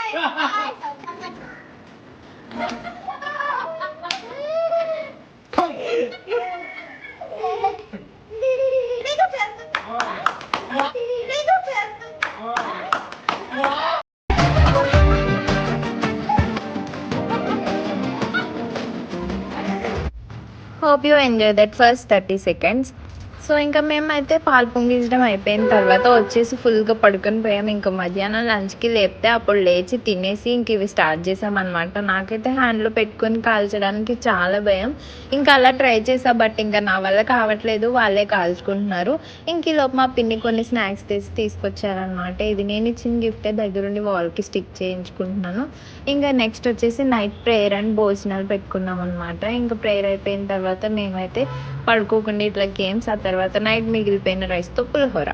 Hope you enjoy that first 30 seconds. So ఇంకా మేమైతే పాలు పొంగించడం అయిపోయిన తర్వాత వచ్చేసి ఫుల్గా పడుకొని పోయాం. ఇంకా మధ్యాహ్నం లంచ్కి లేపితే అప్పుడు లేచి తినేసి ఇంక ఇవి స్టార్ట్ చేసామన్నమాట. నాకైతే హ్యాండ్లో పెట్టుకొని కాల్చడానికి చాలా భయం. ఇంకా అలా ట్రై చేసా, బట్ ఇంకా నా వల్ల కావట్లేదు, వాళ్ళే కాల్చుకుంటున్నారు. ఇంక ఈలోపు మా పిన్ని కొన్ని స్నాక్స్ తీసుకొచ్చారనమాట. ఇది నేను ఇచ్చిన గిఫ్టే, దగ్గరుండి వాల్కి స్టిక్ చేయించుకుంటున్నాను. ఇంకా నెక్స్ట్ వచ్చేసి నైట్ ప్రేయర్ అండ్ భోజనాలు పెట్టుకున్నాం అనమాట. ఇంకా ప్రేయర్ అయిపోయిన తర్వాత మేమైతే పడుకోకుండా ఇట్లా గేమ్స్, ఆ తర్వాత నైట్ మిగిలిపోయిన రైస్తో పులిహోర.